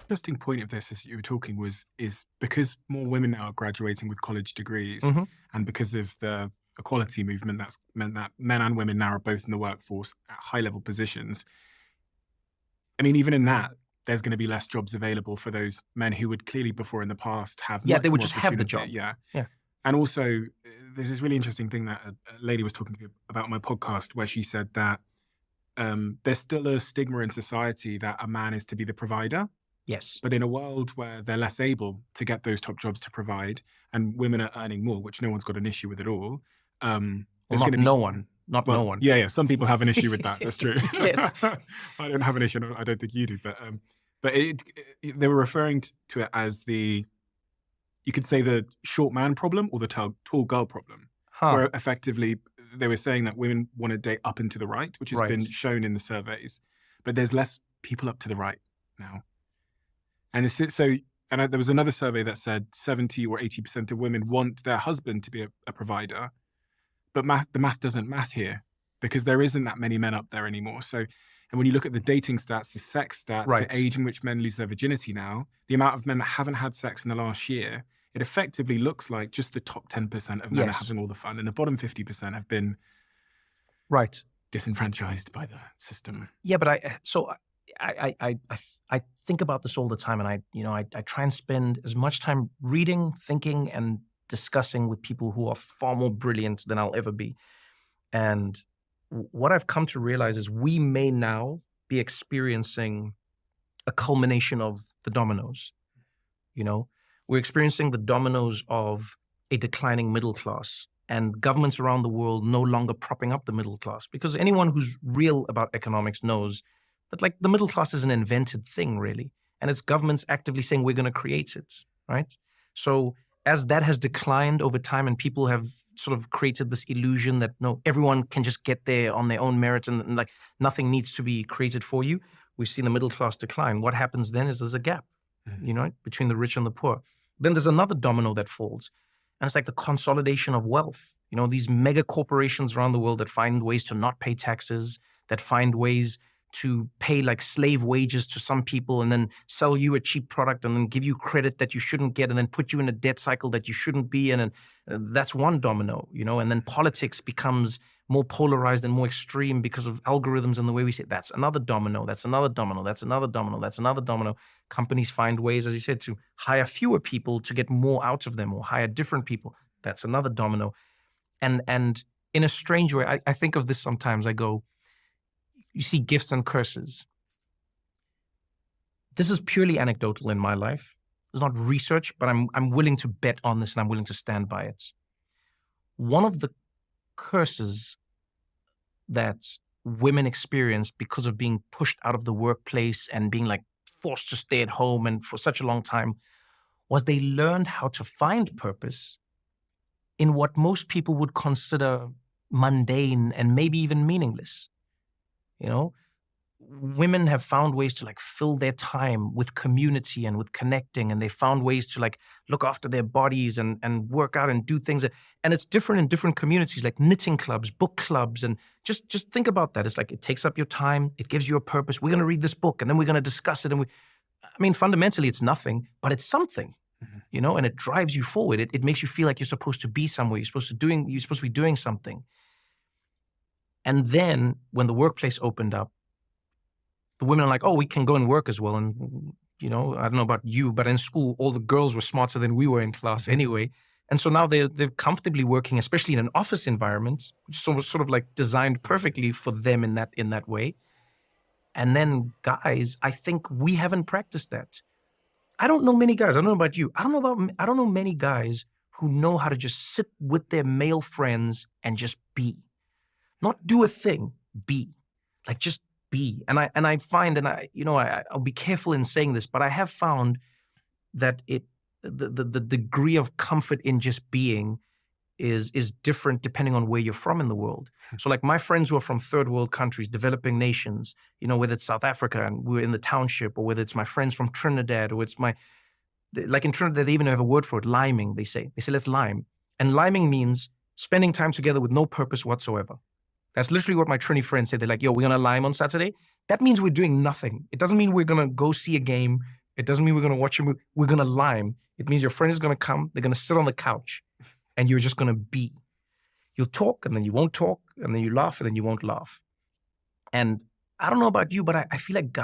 interesting point of this, as you were talking, is because more women now are graduating with college degrees, Hmm. and because of the equality movement, that's meant that men and women now are both in the workforce at high level positions. I mean, even in that, there's going to be less jobs available for those men who would clearly before in the past have Yeah, they much would more just have the opportunity. job. Yeah. Yeah. And also, there's this really interesting thing that a lady was talking to me about on my podcast, where she said that there's still a stigma in society that a man is to be the provider. Yes. But in a world where they're less able to get those top jobs to provide, and women are earning more, which no one's got an issue with at all, Well, there's going not to be, no one. Not no well, one. yeah, some people have an issue with that. That's true. Yes. I don't have an issue. I don't think you do. But they were referring to it as you could say the short man problem or the tall girl problem, Huh. where effectively they were saying that women want to date up and to the right, which has been Right. shown in the surveys, but there's less people up to the right now. And there was another survey that said 70 or 80% of women want their husband to be a provider, but the math doesn't math here because there isn't that many men up there anymore. So, and when you look at the dating stats, the sex stats, Right. the age in which men lose their virginity now, the amount of men that haven't had sex in the last year, it effectively looks like just the top 10% of men are Yes. having all the fun, and the bottom 50% have been Right. disenfranchised by the system. Yeah, but I think about this all the time, and I try and spend as much time reading, thinking, and discussing with people who are far more brilliant than I'll ever be. And what I've come to realize is we may now be experiencing a culmination of the dominoes. We're experiencing the dominoes of a declining middle class, and governments around the world no longer propping up the middle class, because anyone who's real about economics knows that, like, the middle class is an invented thing, really, and it's governments actively saying we're going to create it, right? So as that has declined over time and people have sort of created this illusion that no, everyone can just get there on their own merit and like nothing needs to be created for you, we've seen the middle class decline. What happens then is there's a gap, between the rich and the poor. Then there's another domino that falls, and it's like the consolidation of wealth. These mega corporations around the world that find ways to not pay taxes, that find ways to pay like slave wages to some people and then sell you a cheap product and then give you credit that you shouldn't get and then put you in a debt cycle that you shouldn't be in. And that's one domino, and then politics becomes more polarized and more extreme because of algorithms and the way we say it. That's another domino. That's another domino. That's another domino. That's another domino. Companies find ways, as you said, to hire fewer people to get more out of them or hire different people. That's another domino. And in a strange way, I think of this sometimes. I go, you see gifts and curses. This is purely anecdotal in my life. It's not research, but I'm willing to bet on this and I'm willing to stand by it. One of the curses that women experience because of being pushed out of the workplace and being like forced to stay at home and for such a long time was they learned how to find purpose in what most people would consider mundane and maybe even meaningless. Women have found ways to like fill their time with community and with connecting, and they found ways to like look after their bodies and work out and do things. And it's different in different communities, like knitting clubs, book clubs, and just think about that. It's like it takes up your time, it gives you a purpose. We're going to read this book and then we're going to discuss it. And fundamentally it's nothing, but it's something, and it drives you forward. It makes you feel like you're supposed to be somewhere. You're supposed to be doing something. And then when the workplace opened up, the women are like, oh, we can go and work as well. And, I don't know about you, but in school, all the girls were smarter than we were in class anyway. And so now they're comfortably working, especially in an office environment, which is sort of like designed perfectly for them in that way. And then guys, I think we haven't practiced that. I don't know many guys. I don't know about you. I don't know many guys who know how to just sit with their male friends and just be. Not do a thing, be. Like just be. And I find, and I'll be careful in saying this, but I have found that the degree of comfort in just being is different depending on where you're from in the world. So like my friends who are from third world countries, developing nations, whether it's South Africa and we're in the township, or whether it's my friends from Trinidad, or it's like in Trinidad, they even have a word for it, liming, they say let's lime. And liming means spending time together with no purpose whatsoever. That's literally what my Trini friends say. They're like, yo, we're going to lime on Saturday. That means we're doing nothing. It doesn't mean we're going to go see a game It doesn't mean we're going to watch a movie. We're going to lime. It means your friend is going to come. They're going to sit on the couch and you're just going to be. You'll talk and then you won't talk and then you laugh and then you won't laugh. And I don't know about you, but I feel like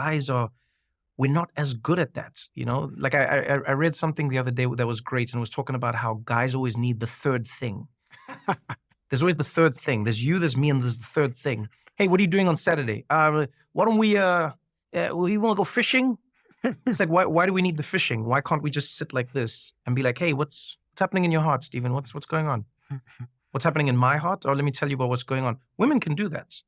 we're not as good at that. You know, like I read something the other day that was great and was talking about how guys always need the third thing. There's always the third thing. There's you, there's me, and there's the third thing. Hey, what are you doing on Saturday? Why don't we, you want to go fishing? It's like, why do we need the fishing? Why can't we just sit like this and be like, hey, what's happening in your heart, Stephen? What's going on? What's happening in my heart? Or let me tell you about what's going on. Women can do that.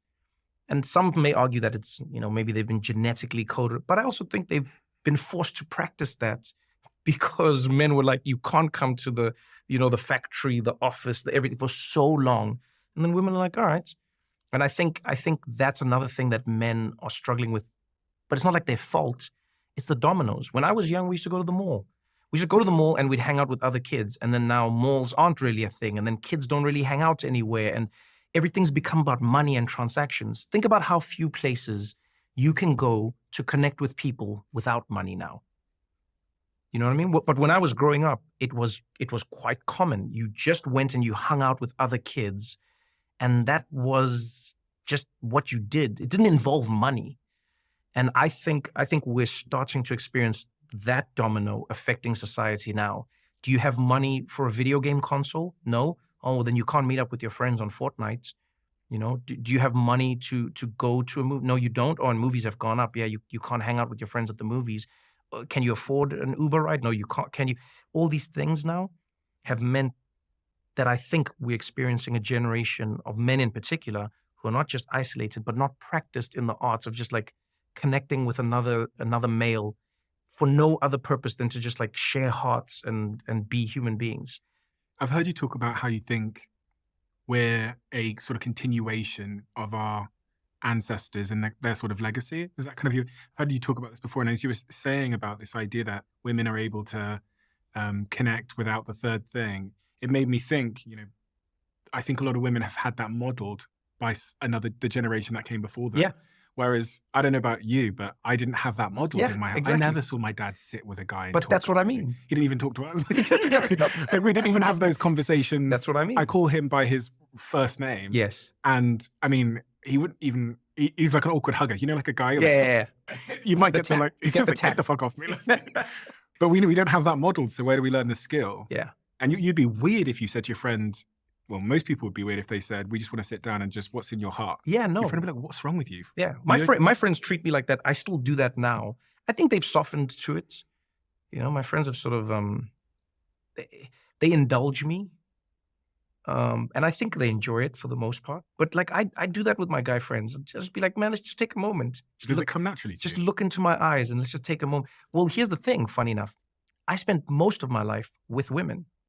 And some may argue that it's, maybe they've been genetically coded, but I also think they've been forced to practice that because men were like, you can't come to the, the factory, the office, the everything for so long. And then women are like, all right. And I think that's another thing that men are struggling with, but it's not like their fault. It's the dominoes. When I was young, we used to go to the mall. We should go to the mall and we'd hang out with other kids. And then now malls aren't really a thing. And then kids don't really hang out anywhere. And everything's become about money and transactions. Think about how few places you can go to connect with people without money now. You know what I mean? But when I was growing up, it was quite common. You just went and you hung out with other kids. And that was just what you did. It didn't involve money. And I think we're starting to experience that domino affecting society now. Do you have money for a video game console? No. Oh, well, then you can't meet up with your friends on Fortnite. Do you have money to go to a movie? No, you don't. Oh, and movies have gone up. Yeah, you can't hang out with your friends at the movies. Can you afford an Uber ride? No, you can't. Can you? All these things now have meant that I think we're experiencing a generation of men in particular who are not just isolated, but not practiced in the arts of just like connecting with another male for no other purpose than to just like share hearts and be human beings. I've heard you talk about how you think we're a sort of continuation of our ancestors and their sort of legacy. Is that kind of you? I've heard you talk about this before, and as you were saying about this idea that women are able to connect without the third thing, it made me think, I think a lot of women have had that modeled by the generation that came before them. Yeah. Whereas, I don't know about you, but I didn't have that modeled in my house. Exactly. I never saw my dad sit with a guy and But talk that's what I about it. mean. He didn't even talk to us. Like, we didn't even have those conversations. That's what I mean. I call him by his first name. Yes. And I mean, he wouldn't even, he's like an awkward hugger. Like a guy. Yeah. You might get to like, Get the fuck off me. But we don't have that modeled. So where do we learn the skill? Yeah. And you'd be weird if you said to your friend, well, most people would be weird if they said, we just want to sit down and just what's in your heart. Yeah, no. Your friend would be like, what's wrong with you? Yeah. My friends treat me like that. I still do that now. I think they've softened to it. My friends have sort of, they indulge me. And I think they enjoy it for the most part. But like, I do that with my guy friends. Just be like, man, let's just take a moment. Does it come naturally to Just you? look into my eyes and let's just take a moment. Well, here's the thing, funny enough. I spent most of my life with women.